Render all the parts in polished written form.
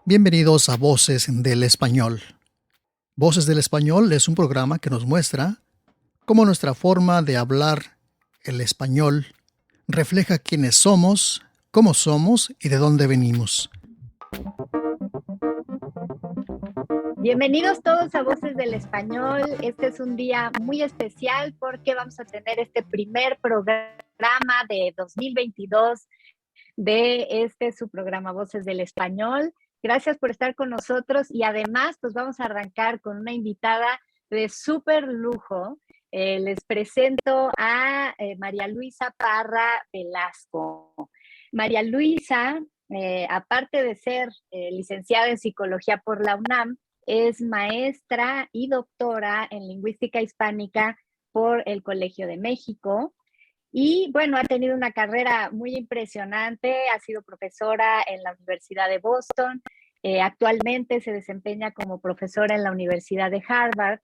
Bienvenidos a Voces del Español. Voces del Español es un programa que nos muestra cómo nuestra forma de hablar el español refleja quiénes somos, cómo somos y de dónde venimos. Bienvenidos todos a Voces del Español. Este es un día muy especial porque vamos a tener este primer programa de 2022 de su programa Voces del Español. Gracias por estar con nosotros y además pues vamos a arrancar con una invitada de súper lujo. Les presento a María Luisa Parra Velasco. María Luisa, aparte de ser licenciada en Psicología por la UNAM, es maestra y doctora en Lingüística Hispánica por el Colegio de México. Y bueno, ha tenido una carrera muy impresionante, ha sido profesora en la Universidad de Boston, actualmente se desempeña como profesora en la Universidad de Harvard,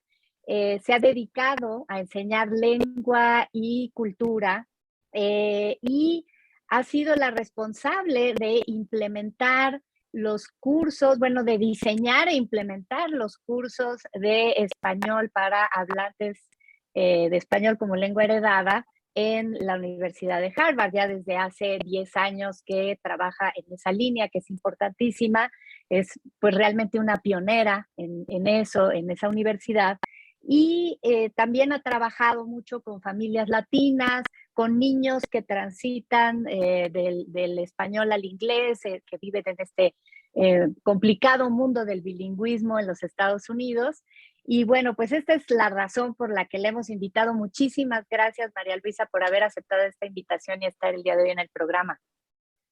se ha dedicado a enseñar lengua y cultura y ha sido la responsable de implementar los cursos, bueno, de diseñar e implementar los cursos de español para hablantes de español como lengua heredada en la Universidad de Harvard, ya desde hace 10 años que trabaja en esa línea, que es importantísima, es pues realmente una pionera en eso, en esa universidad, y también ha trabajado mucho con familias latinas, con niños que transitan del español al inglés, que viven en este complicado mundo del bilingüismo en los Estados Unidos. Y bueno, pues esta es la razón por la que le hemos invitado. Muchísimas gracias, María Luisa, por haber aceptado esta invitación y estar el día de hoy en el programa.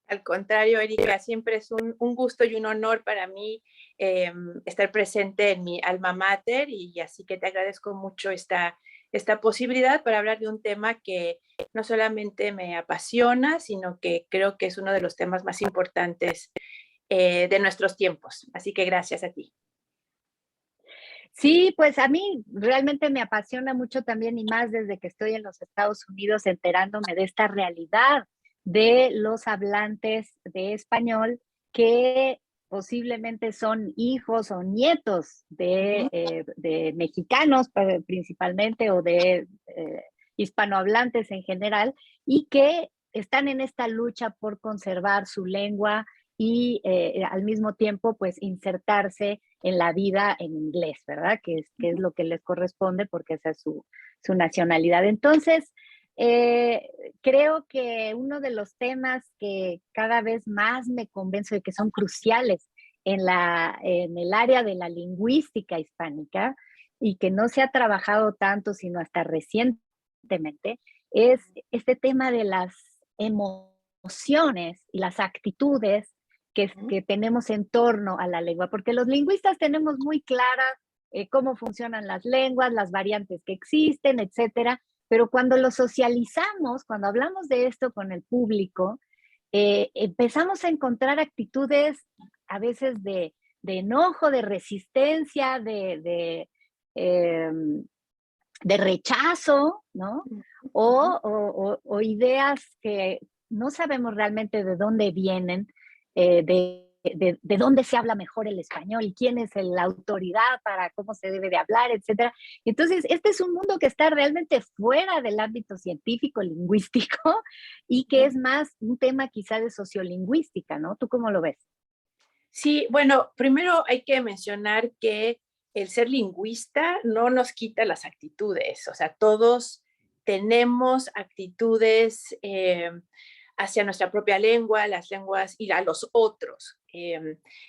Al contrario, Erika, siempre es un gusto y un honor para mí estar presente en mi alma mater y así que te agradezco mucho esta posibilidad para hablar de un tema que no solamente me apasiona, sino que creo que es uno de los temas más importantes de nuestros tiempos. Así que gracias a ti. Sí, pues a mí realmente me apasiona mucho también y más desde que estoy en los Estados Unidos enterándome de esta realidad de los hablantes de español que posiblemente son hijos o nietos de mexicanos principalmente o de hispanohablantes en general y que están en esta lucha por conservar su lengua y al mismo tiempo pues insertarse en la vida en inglés, ¿verdad? Que es lo que les corresponde porque esa es su nacionalidad. Entonces, creo que uno de los temas que cada vez más me convenzo de que son cruciales en el área de la lingüística hispánica y que no se ha trabajado tanto, sino hasta recientemente, es este tema de las emociones y las actitudes que tenemos en torno a la lengua, porque los lingüistas tenemos muy claras cómo funcionan las lenguas, las variantes que existen, etcétera, pero cuando lo socializamos, cuando hablamos de esto con el público, empezamos a encontrar actitudes a veces de enojo, de resistencia, eh, de rechazo, ¿no? O ideas que no sabemos realmente de dónde vienen, de dónde se habla mejor el español y quién es la autoridad para cómo se debe de hablar, etcétera. Entonces, este es un mundo que está realmente fuera del ámbito científico, lingüístico, y que es más un tema quizá de sociolingüística, ¿no? ¿Tú cómo lo ves? Sí, bueno, primero hay que mencionar que el ser lingüista no nos quita las actitudes, o sea, todos tenemos actitudes hacia nuestra propia lengua, las lenguas y a los otros.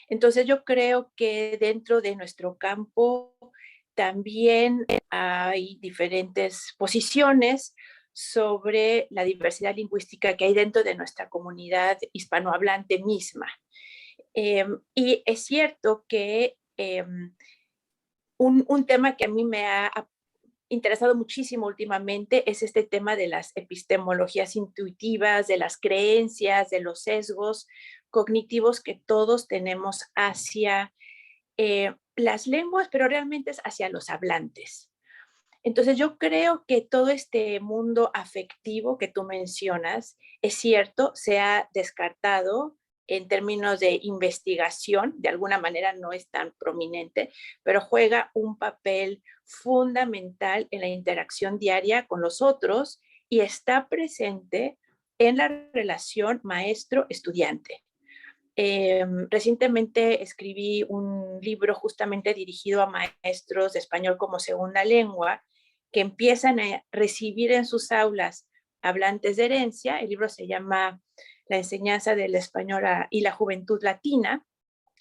Entonces yo creo que dentro de nuestro campo también hay diferentes posiciones sobre la diversidad lingüística que hay dentro de nuestra comunidad hispanohablante misma. Y es cierto que un tema que a mí me ha interesado muchísimo últimamente es este tema de las epistemologías intuitivas, de las creencias, de los sesgos cognitivos que todos tenemos hacia las lenguas, pero realmente es hacia los hablantes. Entonces yo creo que todo este mundo afectivo que tú mencionas, es cierto, se ha descartado en términos de investigación, de alguna manera no es tan prominente, pero juega un papel fundamental en la interacción diaria con los otros y está presente en la relación maestro-estudiante. Recientemente escribí un libro justamente dirigido a maestros de español como segunda lengua que empiezan a recibir en sus aulas hablantes de herencia. El libro se llama La enseñanza del español y la juventud latina,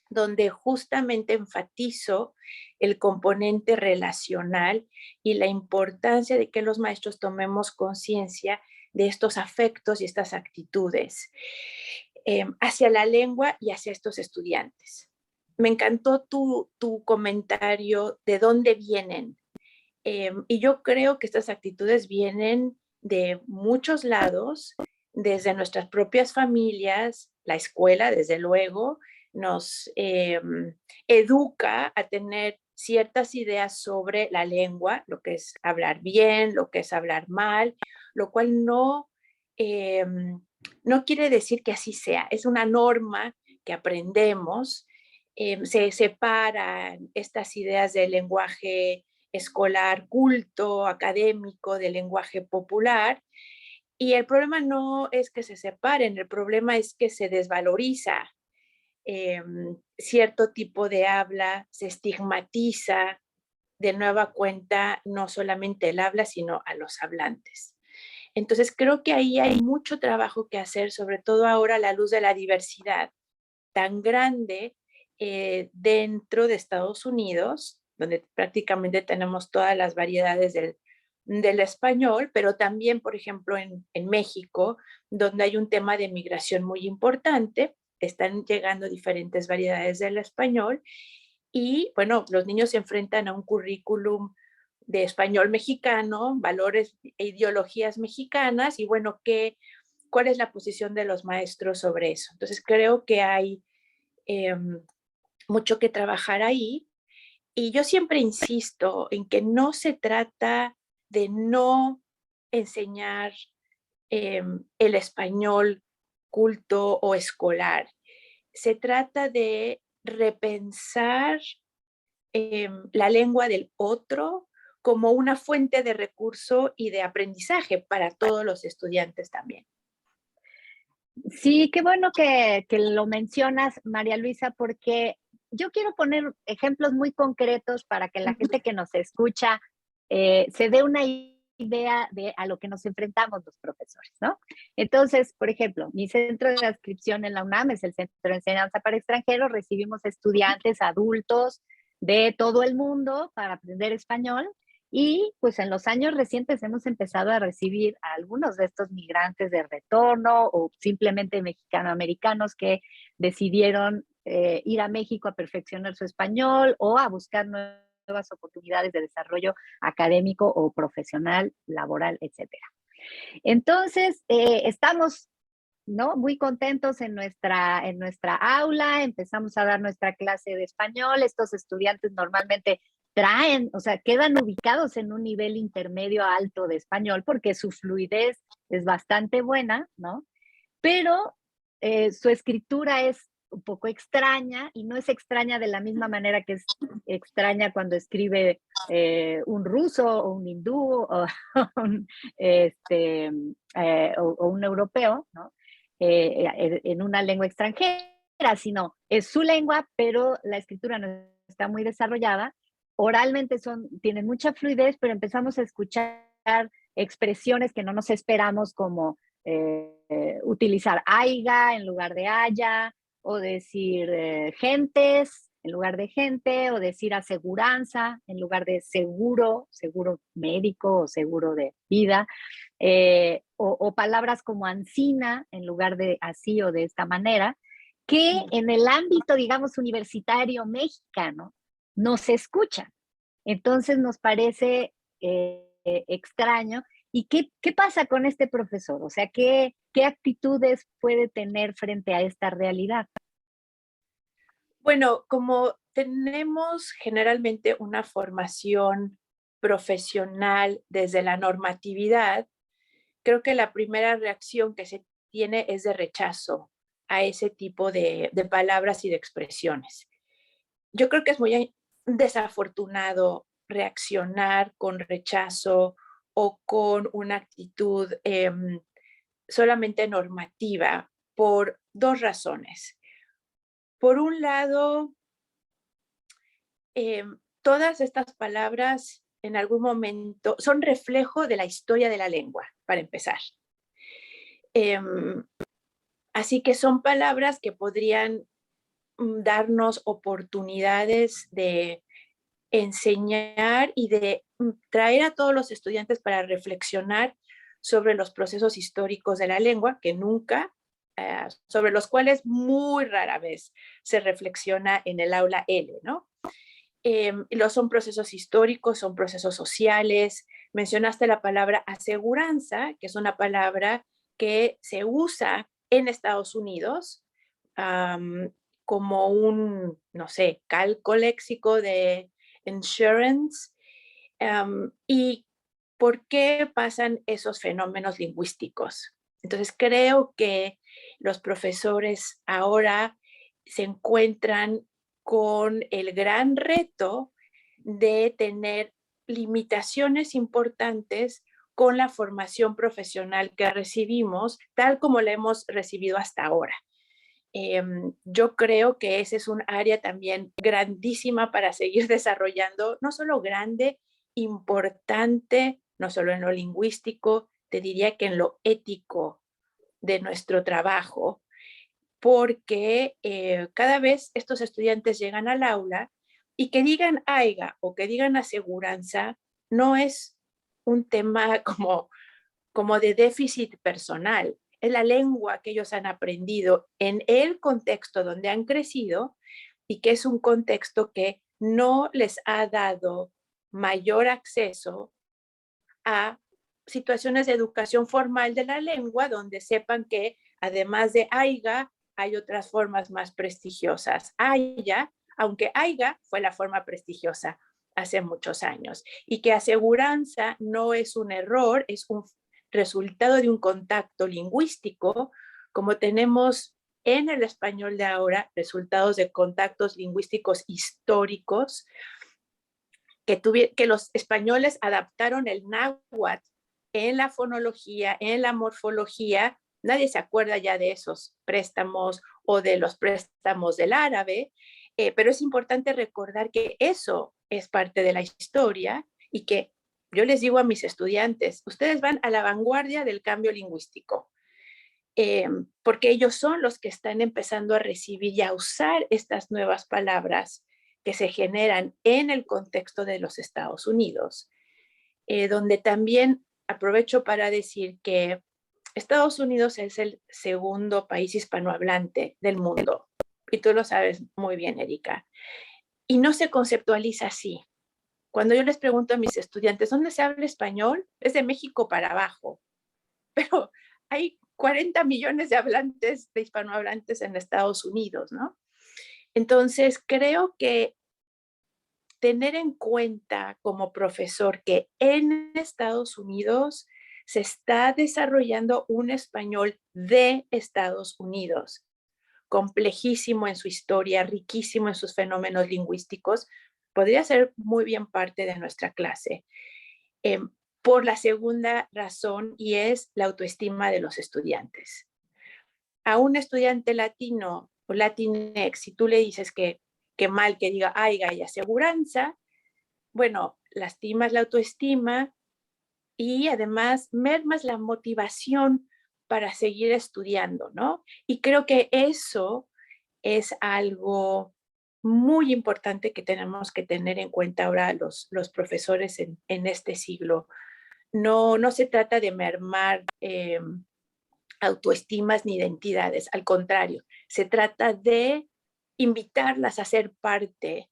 donde justamente enfatizo el componente relacional y la importancia de que los maestros tomemos conciencia de estos afectos y estas actitudes hacia la lengua y hacia estos estudiantes. Me encantó tu comentario de dónde vienen. Y yo creo que estas actitudes vienen de muchos lados, desde nuestras propias familias, la escuela, desde luego, nos educa a tener ciertas ideas sobre la lengua, lo que es hablar bien, lo que es hablar mal, lo cual no quiere decir que así sea, es una norma que aprendemos. Se separan estas ideas del lenguaje escolar culto, académico, del lenguaje popular. Y el problema no es que se separen, el problema es que se desvaloriza cierto tipo de habla, se estigmatiza de nueva cuenta no solamente el habla, sino a los hablantes. Entonces creo que ahí hay mucho trabajo que hacer, sobre todo ahora a la luz de la diversidad tan grande dentro de Estados Unidos, donde prácticamente tenemos todas las variedades del español, pero también, por ejemplo, en México, donde hay un tema de migración muy importante, están llegando diferentes variedades del español y, bueno, los niños se enfrentan a un currículum de español mexicano, valores e ideologías mexicanas y, bueno, ¿cuál es la posición de los maestros sobre eso? Entonces, creo que hay mucho que trabajar ahí. Y yo siempre insisto en que no se trata de no enseñar el español culto o escolar. Se trata de repensar la lengua del otro como una fuente de recurso y de aprendizaje para todos los estudiantes también. Sí, qué bueno que lo mencionas, María Luisa, porque yo quiero poner ejemplos muy concretos para que la gente que nos escucha se dé una idea de a lo que nos enfrentamos los profesores, ¿no? Entonces, por ejemplo, mi centro de adscripción en la UNAM es el Centro de Enseñanza para Extranjeros. Recibimos estudiantes, adultos de todo el mundo para aprender español. Y pues en los años recientes hemos empezado a recibir a algunos de estos migrantes de retorno o simplemente mexicano-americanos que decidieron ir a México a perfeccionar su español o a buscar nuevas oportunidades de desarrollo académico o profesional, laboral, etcétera. Entonces, estamos, ¿no?, muy contentos en nuestra aula, empezamos a dar nuestra clase de español. Estos estudiantes normalmente o sea, quedan ubicados en un nivel intermedio a alto de español porque su fluidez es bastante buena, ¿no? Pero su escritura es un poco extraña y no es extraña de la misma manera que es extraña cuando escribe un ruso o un hindú o o un europeo, ¿no? En una lengua extranjera, sino es su lengua, pero la escritura no está muy desarrollada. Oralmente tienen mucha fluidez, pero empezamos a escuchar expresiones que no nos esperamos, como utilizar aiga en lugar de haya, o decir gentes en lugar de gente, o decir aseguranza en lugar de seguro, seguro médico o seguro de vida, o palabras como ansina en lugar de así o de esta manera, que en el ámbito, digamos, universitario mexicano no se escuchan. Entonces nos parece extraño. ¿Y qué pasa con este profesor? O sea, ¿qué actitudes puede tener frente a esta realidad? Bueno, como tenemos generalmente una formación profesional desde la normatividad, creo que la primera reacción que se tiene es de rechazo a ese tipo de palabras y de expresiones. Yo creo que es muy desafortunado reaccionar con rechazo o con una actitud solamente normativa por dos razones. Por un lado, todas estas palabras en algún momento son reflejo de la historia de la lengua, para empezar. Así que son palabras que podrían darnos oportunidades de enseñar y de traer a todos los estudiantes para reflexionar sobre los procesos históricos de la lengua, que nunca, sobre los cuales muy rara vez se reflexiona en el aula L, ¿no? Son procesos históricos, son procesos sociales. Mencionaste la palabra aseguranza, que es una palabra que se usa en Estados Unidos como un, no sé, calco léxico de insurance. ¿Y por qué pasan esos fenómenos lingüísticos? Entonces creo que los profesores ahora se encuentran con el gran reto de tener limitaciones importantes con la formación profesional que recibimos, tal como la hemos recibido hasta ahora. Yo creo que ese es un área también grandísima para seguir desarrollando, no solo grande, importante, no solo en lo lingüístico, te diría que en lo ético de nuestro trabajo, porque cada vez estos estudiantes llegan al aula y que digan AIGA o que digan aseguranza no es un tema como de déficit personal, es la lengua que ellos han aprendido en el contexto donde han crecido y que es un contexto que no les ha dado mayor acceso a situaciones de educación formal de la lengua donde sepan que además de AIGA hay otras formas más prestigiosas. AIGA, aunque AIGA fue la forma prestigiosa hace muchos años, y que aseguranza no es un error, es un resultado de un contacto lingüístico, como tenemos en el español de ahora, resultados de contactos lingüísticos históricos, que los españoles adaptaron el náhuatl en la fonología, en la morfología. Nadie se acuerda ya de esos préstamos o de los préstamos del árabe, pero es importante recordar que eso es parte de la historia y que yo les digo a mis estudiantes, ustedes van a la vanguardia del cambio lingüístico, porque ellos son los que están empezando a recibir y a usar estas nuevas palabras que se generan en el contexto de los Estados Unidos, donde también aprovecho para decir que Estados Unidos es el segundo país hispanohablante del mundo, y tú lo sabes muy bien, Erika, y no se conceptualiza así. Cuando yo les pregunto a mis estudiantes, ¿dónde se habla español? Es de México para abajo, pero hay 40 millones de hablantes, de hispanohablantes en Estados Unidos, ¿no? Entonces, creo que tener en cuenta como profesor que en Estados Unidos se está desarrollando un español de Estados Unidos, complejísimo en su historia, riquísimo en sus fenómenos lingüísticos, podría ser muy bien parte de nuestra clase. Por la segunda razón, y es la autoestima de los estudiantes. A un estudiante latino o latinex, si tú le dices que mal que diga AIGA y aseguranza, bueno, lastimas la autoestima y además mermas la motivación para seguir estudiando, ¿no? Y creo que eso es algo muy importante que tenemos que tener en cuenta ahora los profesores en este siglo. No se trata de mermar autoestimas ni identidades, al contrario, se trata de invitarlas a ser parte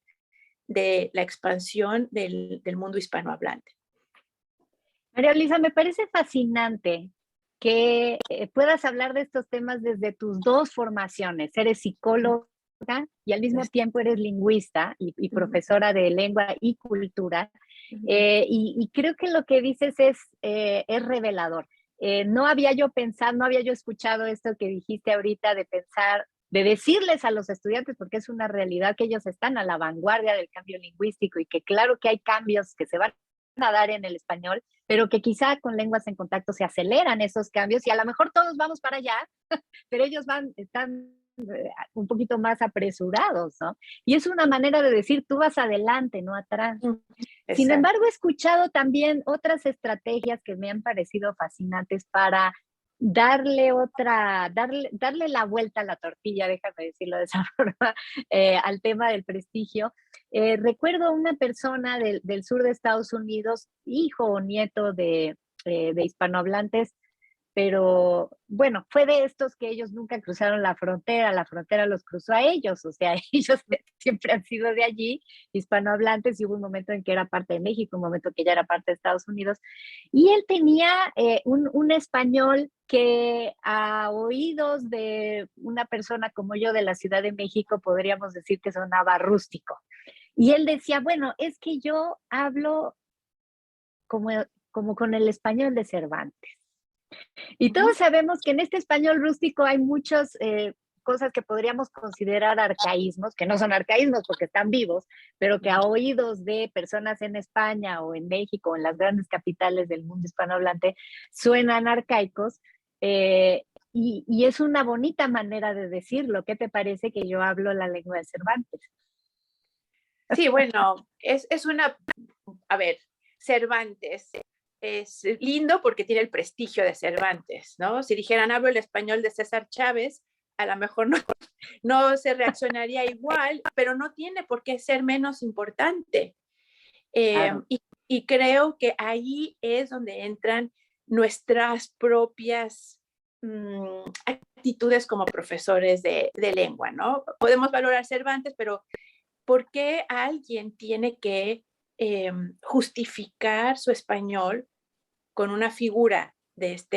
de la expansión del mundo hispanohablante. María Luisa, me parece fascinante que puedas hablar de estos temas desde tus dos formaciones. Eres psicóloga y al mismo tiempo eres lingüista y profesora de lengua y cultura. Y creo que lo que dices es revelador. No había yo pensado, no había yo escuchado esto que dijiste ahorita de pensar, de decirles a los estudiantes, porque es una realidad que ellos están a la vanguardia del cambio lingüístico y que claro que hay cambios que se van a dar en el español, pero que quizá con lenguas en contacto se aceleran esos cambios y a lo mejor todos vamos para allá, pero ellos están un poquito más apresurados, ¿no? Y es una manera de decir, tú vas adelante, no atrás. Sin Exacto. embargo, he escuchado también otras estrategias que me han parecido fascinantes para darle la vuelta a la tortilla, déjame decirlo de esa forma, al tema del prestigio. Recuerdo una persona del sur de Estados Unidos, hijo o nieto de hispanohablantes, pero bueno, fue de estos que ellos nunca cruzaron la frontera los cruzó a ellos, o sea, ellos siempre han sido de allí, hispanohablantes, y hubo un momento en que era parte de México, un momento que ya era parte de Estados Unidos, y él tenía un español que a oídos de una persona como yo de la Ciudad de México podríamos decir que sonaba rústico. Y él decía, bueno, es que yo hablo como, como con el español de Cervantes. Y todos sabemos que en este español rústico hay muchas cosas que podríamos considerar arcaísmos, que no son arcaísmos porque están vivos, pero que a oídos de personas en España o en México o en las grandes capitales del mundo hispanohablante suenan arcaicos. Y es una bonita manera de decirlo. ¿Qué te parece que yo hablo la lengua de Cervantes? Sí, bueno, es una, a ver, Cervantes es lindo porque tiene el prestigio de Cervantes, ¿no? Si dijeran hablo el español de César Chávez, a lo mejor no se reaccionaría igual, pero no tiene por qué ser menos importante. Claro. Y creo que ahí es donde entran nuestras propias actitudes como profesores de lengua, ¿no? Podemos valorar Cervantes, pero ¿por qué alguien tiene que justificar su español con una figura de esta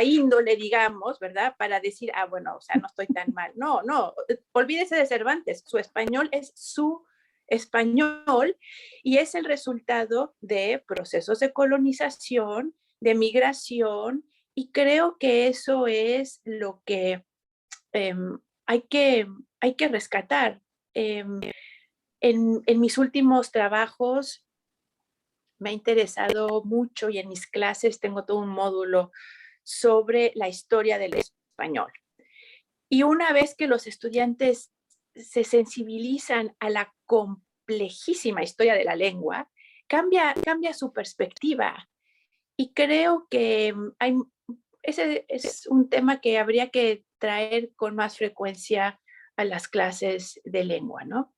índole, digamos, ¿verdad? Para decir, bueno, o sea, no estoy tan mal. No, olvídese de Cervantes, su español es su español y es el resultado de procesos de colonización, de migración, y creo que eso es lo que hay que rescatar. En mis últimos trabajos me ha interesado mucho y en mis clases tengo todo un módulo sobre la historia del español. Y una vez que los estudiantes se sensibilizan a la complejísima historia de la lengua, cambia su perspectiva. Y creo que ese es un tema que habría que traer con más frecuencia a las clases de lengua, ¿no?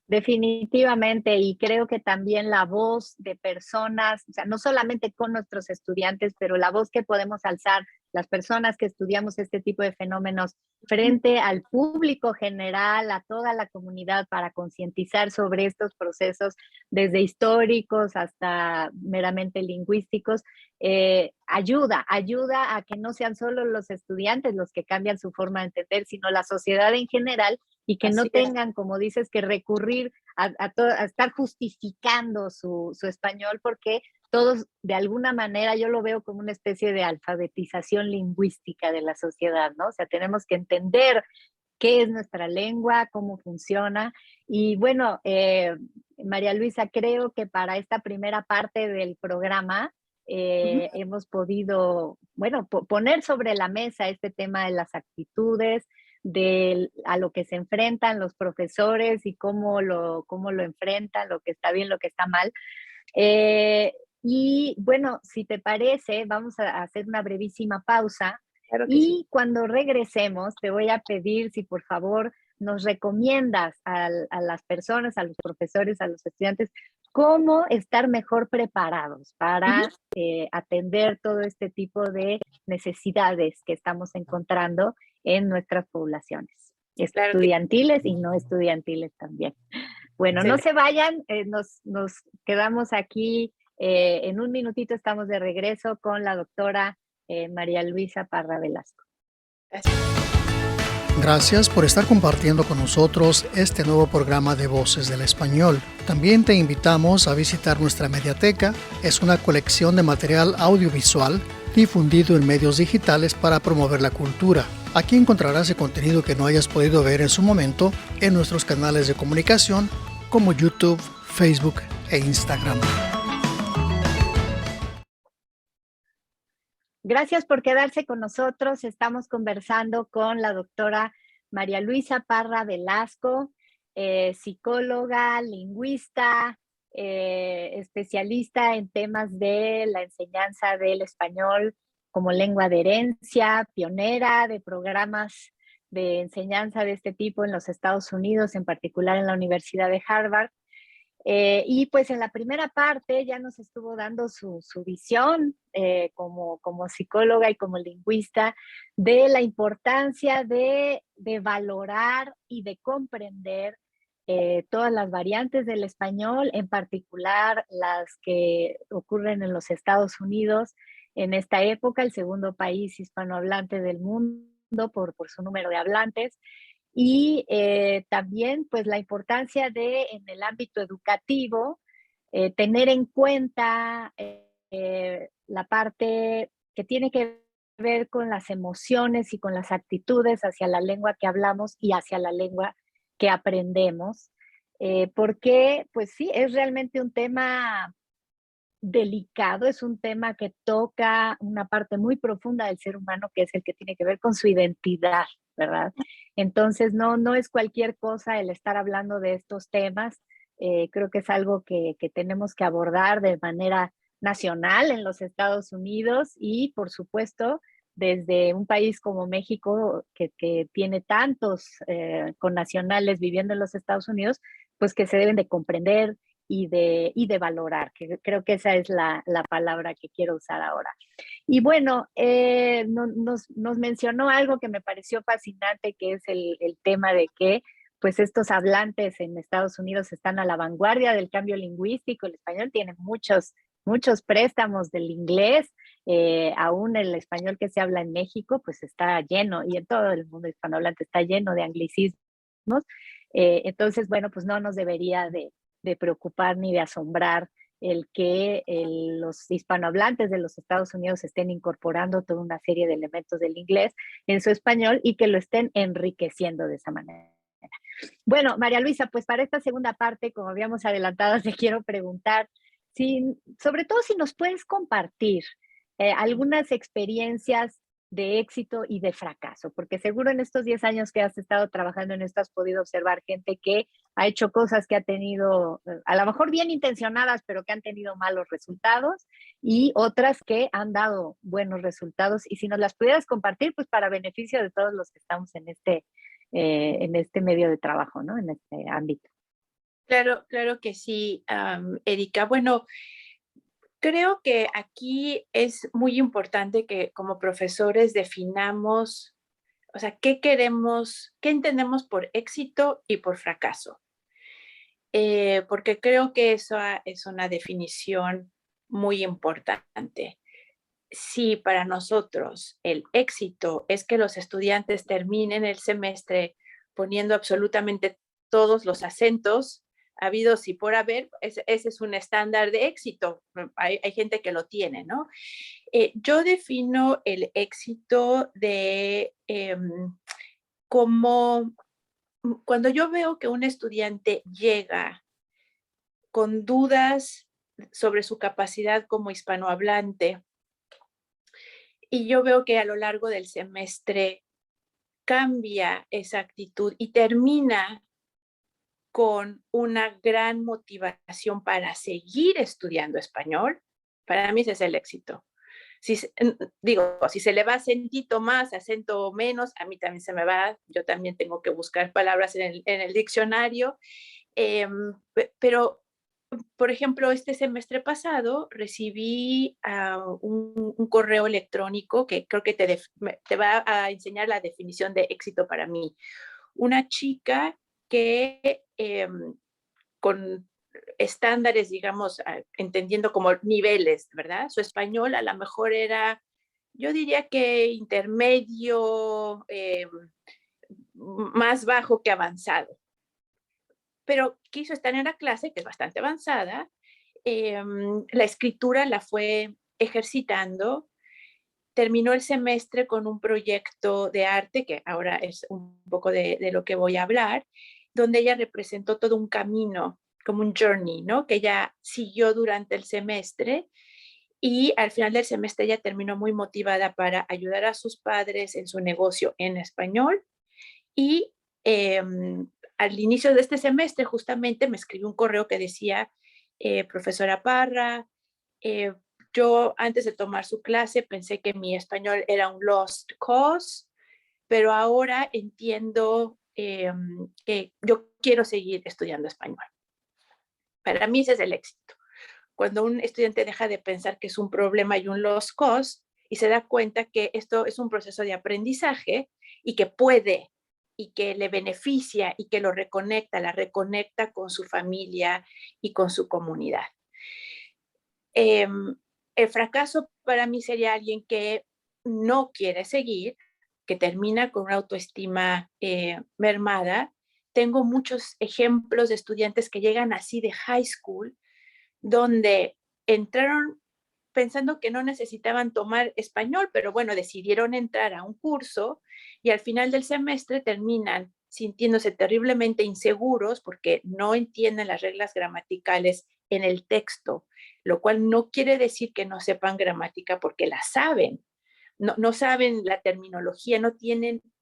Definitivamente, y creo que también la voz de personas, o sea, no solamente con nuestros estudiantes, pero la voz que podemos alzar las personas que estudiamos este tipo de fenómenos frente al público general, a toda la comunidad, para concientizar sobre estos procesos, desde históricos hasta meramente lingüísticos, ayuda a que no sean solo los estudiantes los que cambian su forma de entender, sino la sociedad en general, y que no tengan, como dices, que recurrir a estar justificando su español, porque todos, de alguna manera, yo lo veo como una especie de alfabetización lingüística de la sociedad, ¿no? O sea, tenemos que entender qué es nuestra lengua, cómo funciona. Y bueno, María Luisa, creo que para esta primera parte del programa hemos podido, bueno, poner sobre la mesa este tema de las actitudes, a lo que se enfrentan los profesores y cómo lo enfrentan, lo que está bien, lo que está mal. Y bueno, si te parece, vamos a hacer una brevísima pausa. Claro que sí. Y cuando regresemos, te voy a pedir si por favor nos recomiendas a las personas, a los profesores, a los estudiantes, cómo estar mejor preparados para atender todo este tipo de necesidades que estamos encontrando en nuestras poblaciones, Claro que estudiantiles y no estudiantiles también. Bueno, no excelente. se vayan, nos quedamos aquí. En un minutito estamos de regreso con la doctora María Luisa Parra Velasco. Gracias. Gracias por estar compartiendo con nosotros este nuevo programa de Voces del Español. También te invitamos a visitar nuestra mediateca. Es una colección de material audiovisual difundido en medios digitales para promover la cultura. Aquí encontrarás el contenido que no hayas podido ver en su momento en nuestros canales de comunicación como YouTube, Facebook e Instagram. Gracias por quedarse con nosotros. Estamos conversando con la doctora María Luisa Parra Velasco, psicóloga, lingüista, especialista en temas de la enseñanza del español como lengua de herencia, pionera de programas de enseñanza de este tipo en los Estados Unidos, en particular en la Universidad de Harvard. Y pues en la primera parte ya nos estuvo dando su visión como psicóloga y como lingüista de la importancia de valorar y de comprender todas las variantes del español, en particular las que ocurren en los Estados Unidos en esta época, el segundo país hispanohablante del mundo por su número de hablantes. Y también pues la importancia de en el ámbito educativo tener en cuenta la parte que tiene que ver con las emociones y con las actitudes hacia la lengua que hablamos y hacia la lengua que aprendemos, porque pues sí, es realmente un tema delicado, es un tema que toca una parte muy profunda del ser humano, que es el que tiene que ver con su identidad, ¿verdad? Entonces, no es cualquier cosa el estar hablando de estos temas. Creo que es algo que tenemos que abordar de manera nacional en los Estados Unidos y, por supuesto, desde un país como México, que tiene tantos connacionales viviendo en los Estados Unidos, pues que se deben de comprender y de valorar, que creo que esa es la palabra que quiero usar ahora. Y bueno, nos mencionó algo que me pareció fascinante, que es el tema de que pues estos hablantes en Estados Unidos están a la vanguardia del cambio lingüístico. El español tiene muchos préstamos del inglés, aún el español que se habla en México pues está lleno, y en todo el mundo hispanohablante está lleno de anglicismos. Entonces, bueno, pues no nos debería de preocupar ni de asombrar el que los hispanohablantes de los Estados Unidos estén incorporando toda una serie de elementos del inglés en su español y que lo estén enriqueciendo de esa manera. Bueno, María Luisa, pues para esta segunda parte, como habíamos adelantado, te quiero preguntar, sobre todo si nos puedes compartir algunas experiencias de éxito y de fracaso, porque seguro en estos 10 años que has estado trabajando en esto has podido observar gente que ha hecho cosas que ha tenido, a lo mejor bien intencionadas, pero que han tenido malos resultados, y otras que han dado buenos resultados. Y si nos las pudieras compartir, pues para beneficio de todos los que estamos en este medio de trabajo, ¿no? En este ámbito. Claro que sí, Erika. Bueno, creo que aquí es muy importante que como profesores definamos, o sea, qué queremos, qué entendemos por éxito y por fracaso. Porque creo que eso es una definición muy importante. Si para nosotros el éxito es que los estudiantes terminen el semestre poniendo absolutamente todos los acentos habidos y por haber, ese es un estándar de éxito. Hay gente que lo tiene, ¿no? Yo defino el éxito de como cuando yo veo que un estudiante llega con dudas sobre su capacidad como hispanohablante y yo veo que a lo largo del semestre cambia esa actitud y termina con una gran motivación para seguir estudiando español, para mí ese es el éxito. Digo, si se le va acentito más, acento menos, a mí también se me va, yo también tengo que buscar palabras en el diccionario, pero por ejemplo, este semestre pasado recibí un correo electrónico que creo que te va a enseñar la definición de éxito para mí. Una chica que con estándares, digamos, entendiendo como niveles, ¿verdad? Su español a lo mejor era, yo diría que intermedio, más bajo que avanzado. Pero quiso estar en la clase, que es bastante avanzada. La escritura la fue ejercitando. Terminó el semestre con un proyecto de arte, que ahora es un poco de lo que voy a hablar, donde ella representó todo un camino, como un journey, ¿no? Que ella siguió durante el semestre, y al final del semestre ella terminó muy motivada para ayudar a sus padres en su negocio en español. Y al inicio de este semestre justamente me escribió un correo que decía, profesora Parra, eh, yo antes de tomar su clase pensé que mi español era un lost cause, pero ahora entiendo que yo quiero seguir estudiando español. Para mí ese es el éxito. Cuando un estudiante deja de pensar que es un problema y un lost cause y se da cuenta que esto es un proceso de aprendizaje y que puede y que le beneficia y que lo reconecta, la reconecta con su familia y con su comunidad. El fracaso para mí sería alguien que no quiere seguir, que termina con una autoestima mermada. Tengo muchos ejemplos de estudiantes que llegan así de high school, donde entraron pensando que no necesitaban tomar español, pero bueno, decidieron entrar a un curso y al final del semestre terminan sintiéndose terriblemente inseguros porque no entienden las reglas gramaticales en el texto, lo cual no quiere decir que no sepan gramática porque la saben. No saben la terminología,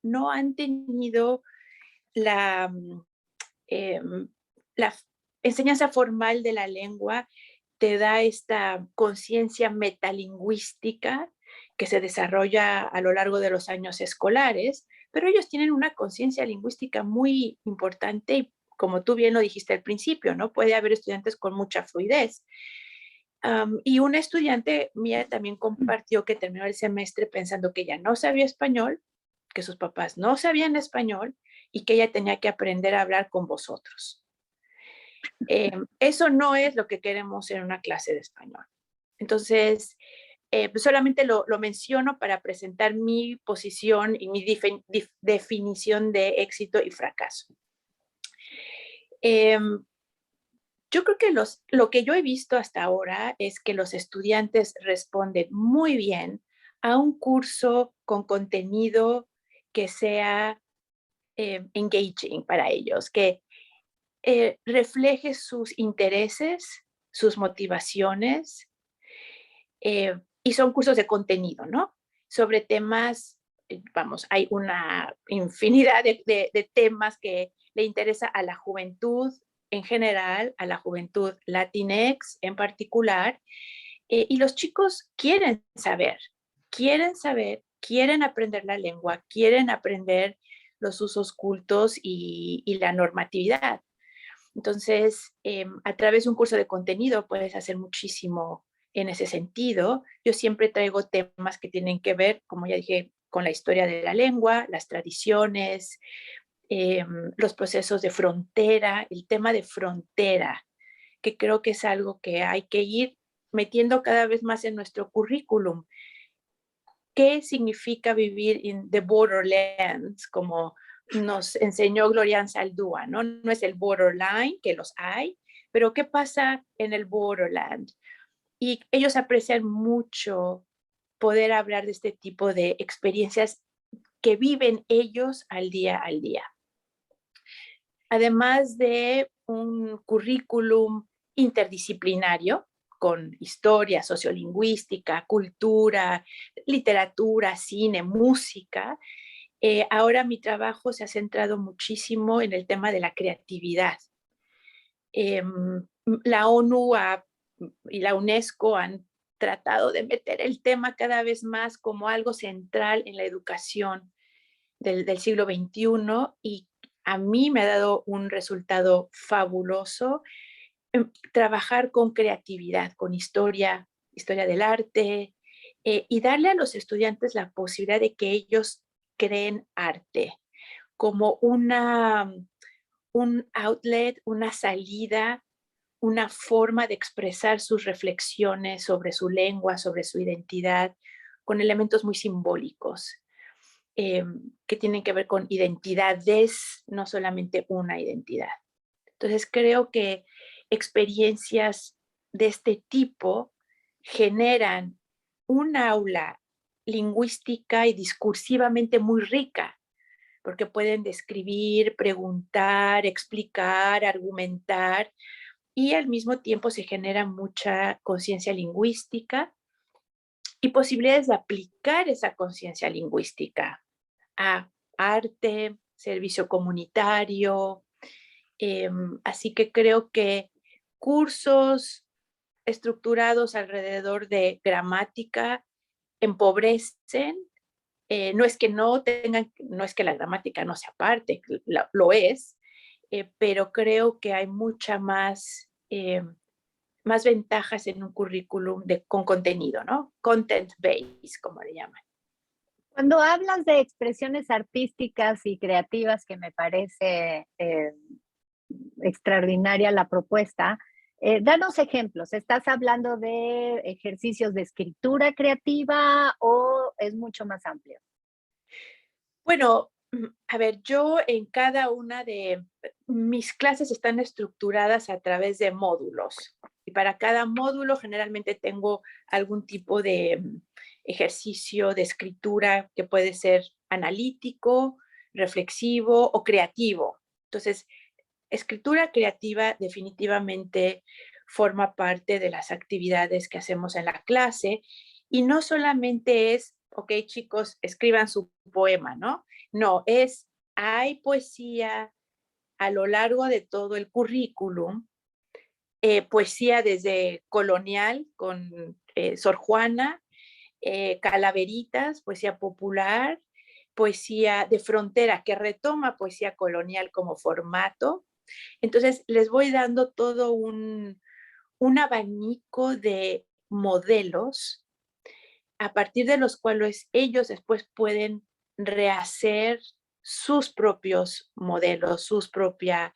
no han tenido la, eh, la enseñanza formal de la lengua. Te da esta conciencia metalingüística que se desarrolla a lo largo de los años escolares, pero ellos tienen una conciencia lingüística muy importante y como tú bien lo dijiste al principio, ¿no? Puede haber estudiantes con mucha fluidez. Y una estudiante mía también compartió que terminó el semestre pensando que ella no sabía español, que sus papás no sabían español y que ella tenía que aprender a hablar con vosotros. Eso no es lo que queremos en una clase de español. Entonces, pues solamente lo menciono para presentar mi posición y mi definición de éxito y fracaso. Yo creo que lo que yo he visto hasta ahora es que los estudiantes responden muy bien a un curso con contenido que sea engaging para ellos, que refleje sus intereses, sus motivaciones, y son cursos de contenido, ¿no? Sobre temas, vamos, hay una infinidad de temas que le interesa a la juventud en general, a la juventud Latinx en particular, y los chicos quieren saber, quieren aprender la lengua, quieren aprender los usos cultos y la normatividad. Entonces, a través de un curso de contenido puedes hacer muchísimo en ese sentido. Yo siempre traigo temas que tienen que ver, como ya dije, con la historia de la lengua, las tradiciones, los procesos de frontera, el tema de frontera, que creo que es algo que hay que ir metiendo cada vez más en nuestro currículum. ¿Qué significa vivir en the borderlands? Como nos enseñó Glorian Saldúa, ¿no? No es el borderline, que los hay, pero ¿qué pasa en el borderland? Y ellos aprecian mucho poder hablar de este tipo de experiencias que viven ellos al día. Además de un currículum interdisciplinario con historia, sociolingüística, cultura, literatura, cine, música. Ahora mi trabajo se ha centrado muchísimo en el tema de la creatividad. La ONU y la UNESCO han tratado de meter el tema cada vez más como algo central en la educación del siglo XXI y a mí me ha dado un resultado fabuloso trabajar con creatividad, con historia del arte, y darle a los estudiantes la posibilidad de que ellos creen arte como un outlet, una salida, una forma de expresar sus reflexiones sobre su lengua, sobre su identidad, con elementos muy simbólicos. que tienen que ver con identidades, no solamente una identidad. Entonces creo que experiencias de este tipo generan un aula lingüística y discursivamente muy rica, porque pueden describir, preguntar, explicar, argumentar, y al mismo tiempo se genera mucha conciencia lingüística y posibilidades de aplicar esa conciencia lingüística a arte, servicio comunitario. Así que creo que cursos estructurados alrededor de gramática empobrecen. No es que no tengan, no es que la gramática no sea parte, lo es, pero creo que hay mucha más ventajas en un currículum con contenido, ¿no? Content based, como le llaman. Cuando hablas de expresiones artísticas y creativas, que me parece extraordinaria la propuesta, danos ejemplos. ¿Estás hablando de ejercicios de escritura creativa o es mucho más amplio? Bueno, a ver, yo en cada una de mis clases están estructuradas a través de módulos. Y para cada módulo generalmente tengo algún tipo de ejercicio de escritura que puede ser analítico, reflexivo o creativo. Entonces, escritura creativa definitivamente forma parte de las actividades que hacemos en la clase y no solamente es, ok, chicos, escriban su poema, ¿no? No, hay poesía a lo largo de todo el currículum, poesía desde colonial con Sor Juana, calaveritas, poesía popular, poesía de frontera que retoma poesía colonial como formato. Entonces, les voy dando todo un abanico de modelos a partir de los cuales ellos después pueden rehacer sus propios modelos, su propia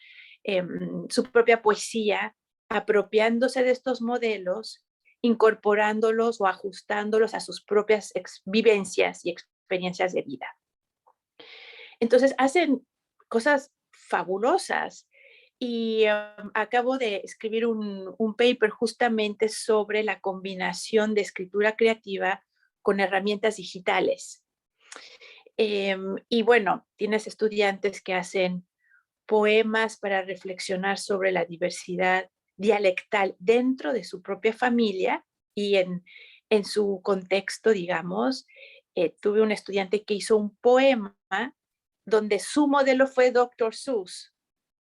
poesía, apropiándose de estos modelos, incorporándolos o ajustándolos a sus propias vivencias y experiencias de vida. Entonces hacen cosas fabulosas y acabo de escribir un paper justamente sobre la combinación de escritura creativa con herramientas digitales. Y bueno, tienes estudiantes que hacen poemas para reflexionar sobre la diversidad dialectal dentro de su propia familia y en su contexto, digamos. Tuve un estudiante que hizo un poema donde su modelo fue Dr. Seuss.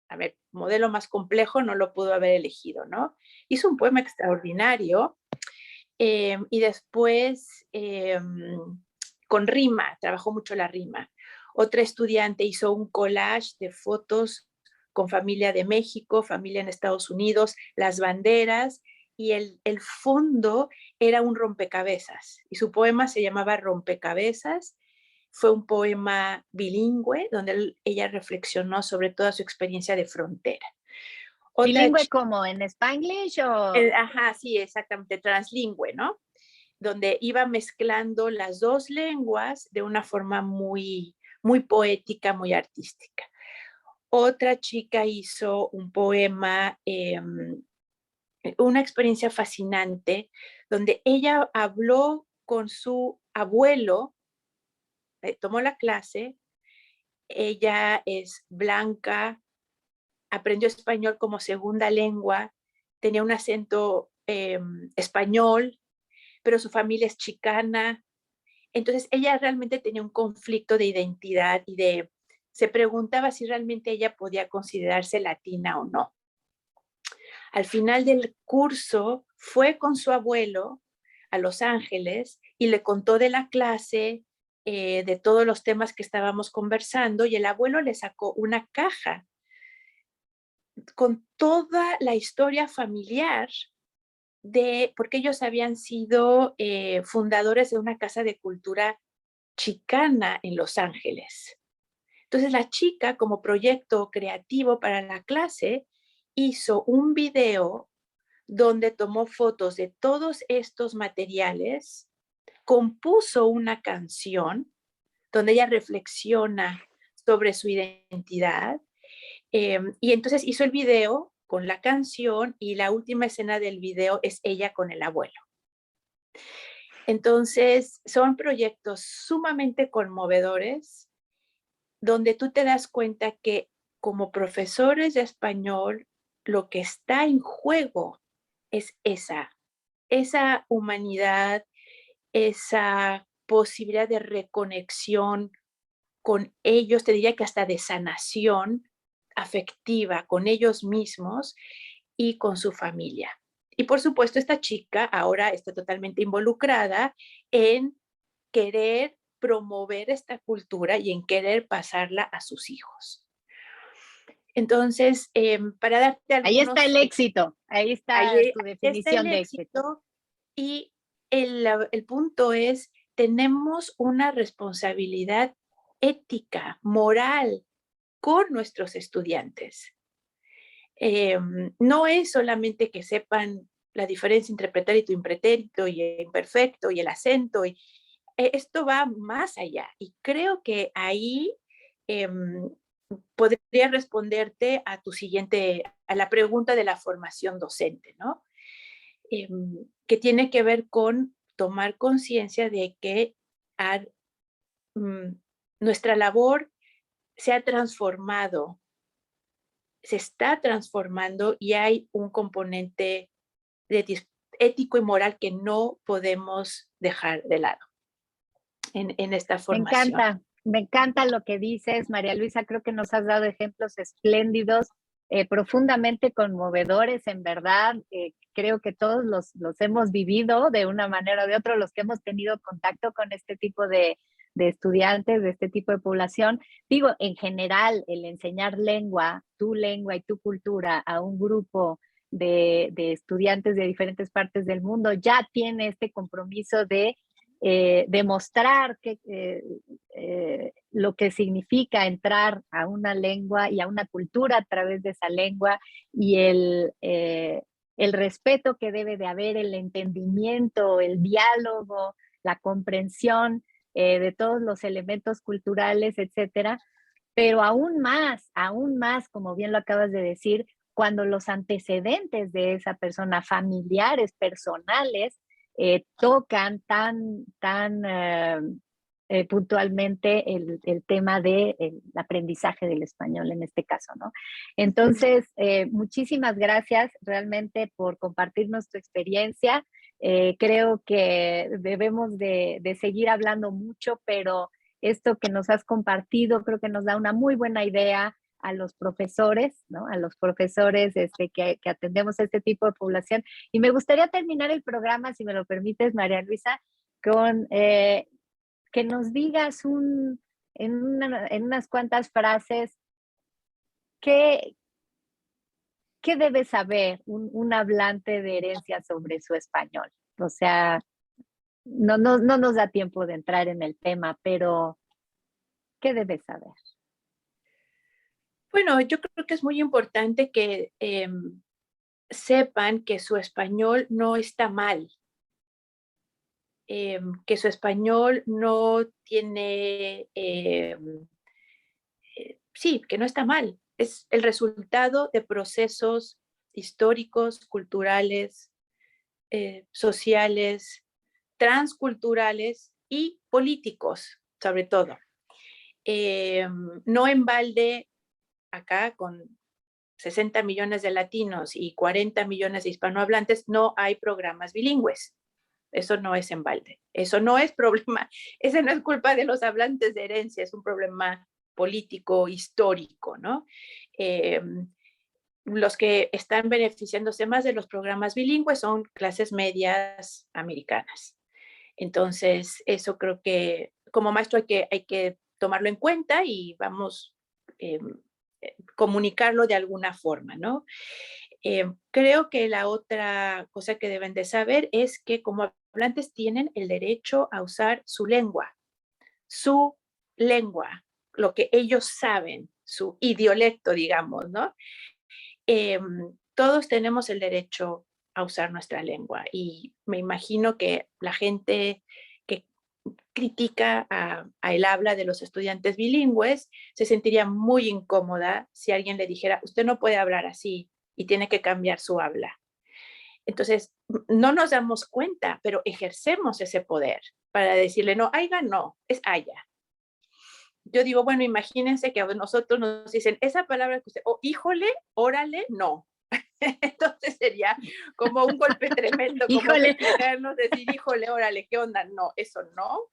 A ver, modelo más complejo no lo pudo haber elegido, ¿no? Hizo un poema extraordinario y después con rima, trabajó mucho la rima. Otra estudiante hizo un collage de fotos con familia de México, familia en Estados Unidos, las banderas, y el fondo era un rompecabezas. Y su poema se llamaba Rompecabezas. Fue un poema bilingüe donde ella reflexionó sobre toda su experiencia de frontera. ¿Bilingüe como en Spanglish o...? Ajá, sí, exactamente, translingüe, ¿no? Donde iba mezclando las dos lenguas de una forma muy, muy poética, muy artística. Otra chica hizo un poema, una experiencia fascinante, donde ella habló con su abuelo, tomó la clase, ella es blanca, aprendió español como segunda lengua, tenía un acento español, pero su familia es chicana. Entonces ella realmente tenía un conflicto de identidad y se preguntaba si realmente ella podía considerarse latina o no. Al final del curso fue con su abuelo a Los Ángeles y le contó de la clase, de todos los temas que estábamos conversando, y el abuelo le sacó una caja con toda la historia familiar porque ellos habían sido fundadores de una casa de cultura chicana en Los Ángeles. Entonces la chica, como proyecto creativo para la clase, hizo un video donde tomó fotos de todos estos materiales, compuso una canción donde ella reflexiona sobre su identidad. Y entonces hizo el video con la canción y la última escena del video es ella con el abuelo. Entonces, son proyectos sumamente conmovedores donde tú te das cuenta que como profesores de español, lo que está en juego es esa humanidad, esa posibilidad de reconexión con ellos, te diría que hasta de sanación afectiva con ellos mismos y con su familia. Y por supuesto, esta chica ahora está totalmente involucrada en querer promover esta cultura y en querer pasarla a sus hijos. Entonces, para darte Ahí está el éxito, ahí está ahí tu está el definición de éxito. éxito y el punto es, tenemos una responsabilidad ética, moral con nuestros estudiantes. No es solamente que sepan la diferencia entre pretérito, impretérito y imperfecto y el acento. Esto va más allá y creo que ahí podría responderte a a la pregunta de la formación docente, ¿no? Que tiene que ver con tomar conciencia de que nuestra labor se ha transformado, se está transformando y hay un componente ético y moral que no podemos dejar de lado en esta formación. Me encanta lo que dices, María Luisa. Creo que nos has dado ejemplos espléndidos, profundamente conmovedores, en verdad. Creo que todos los hemos vivido de una manera o de otra, los que hemos tenido contacto con este tipo de estudiantes, de este tipo de población. Digo, en general, el enseñar tu lengua y tu cultura a un grupo de estudiantes de diferentes partes del mundo ya tiene este compromiso de demostrar lo que significa entrar a una lengua y a una cultura a través de esa lengua y el respeto que debe de haber, el entendimiento, el diálogo, la comprensión de todos los elementos culturales, etcétera. Pero aún más, como bien lo acabas de decir, cuando los antecedentes de esa persona, familiares, personales, tocan tan puntualmente el tema del aprendizaje del español en este caso, ¿no? Entonces, muchísimas gracias realmente por compartirnos tu experiencia. Creo que debemos de seguir hablando mucho, pero esto que nos has compartido creo que nos da una muy buena idea a los profesores, ¿no? A los profesores que atendemos a este tipo de población. Y me gustaría terminar el programa, si me lo permites, María Luisa, con que nos digas en unas cuantas frases qué debe saber un hablante de herencia sobre su español. O sea, no nos da tiempo de entrar en el tema, pero ¿qué debe saber? Bueno, yo creo que es muy importante que sepan que su español no está mal, que su español no tiene, sí, que no está mal. Es el resultado de procesos históricos, culturales, sociales, transculturales y políticos, sobre todo. No en balde acá con 60 millones de latinos y 40 millones de hispanohablantes, no hay programas bilingües. Eso no es en balde. Eso no es problema. Ese no es culpa de los hablantes de herencia, es un problema político, histórico, ¿no? Los que están beneficiándose más de los programas bilingües son clases medias americanas. Entonces, eso creo que como maestro hay que tomarlo en cuenta y vamos comunicarlo de alguna forma, ¿no? Creo que la otra cosa que deben de saber es que como hablantes tienen el derecho a usar su lengua, lo que ellos saben, su idiolecto, digamos, ¿no? Todos tenemos el derecho a usar nuestra lengua y me imagino que la gente que critica a el habla de los estudiantes bilingües, se sentiría muy incómoda si alguien le dijera, usted no puede hablar así y tiene que cambiar su habla. Entonces, no nos damos cuenta, pero ejercemos ese poder para decirle, no, aiga no, es haya. Yo digo, bueno, imagínense que a nosotros nos dicen esa palabra que usted, o híjole, órale, no. Entonces sería como un golpe tremendo como Híjole. mexicanos decir, híjole, órale, ¿qué onda? No, eso no.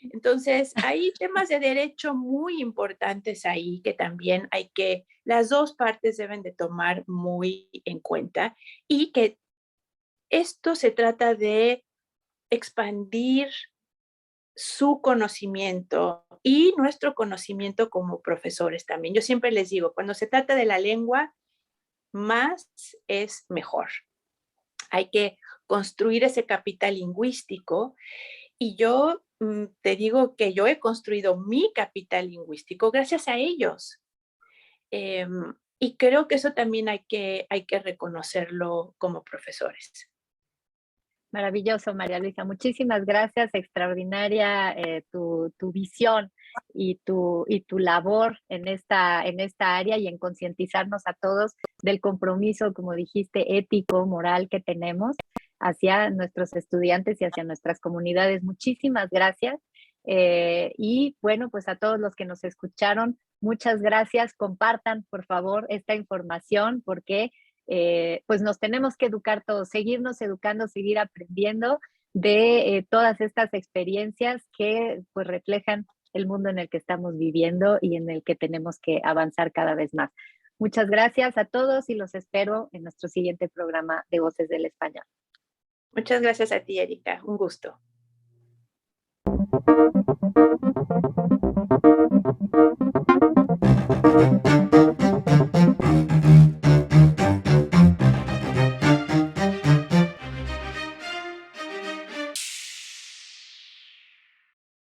Entonces, hay temas de derecho muy importantes ahí que también hay que, las dos partes deben de tomar muy en cuenta y que esto se trata de expandir su conocimiento y nuestro conocimiento como profesores también. Yo siempre les digo, cuando se trata de la lengua, más es mejor. Hay que construir ese capital lingüístico y yo te digo que yo he construido mi capital lingüístico gracias a ellos. Y creo que eso también hay que reconocerlo como profesores. Maravilloso, María Luisa. Muchísimas gracias. Extraordinaria tu visión y tu labor en esta área y en concientizarnos a todos del compromiso, como dijiste, ético, moral que tenemos hacia nuestros estudiantes y hacia nuestras comunidades. Muchísimas gracias. Y bueno, pues a todos los que nos escucharon, muchas gracias. Compartan, por favor, esta información porque pues nos tenemos que educar todos, seguirnos educando, seguir aprendiendo de todas estas experiencias que pues reflejan el mundo en el que estamos viviendo y en el que tenemos que avanzar cada vez más. Muchas gracias a todos y los espero en nuestro siguiente programa de Voces del Español. Muchas gracias a ti, Erika. Un gusto.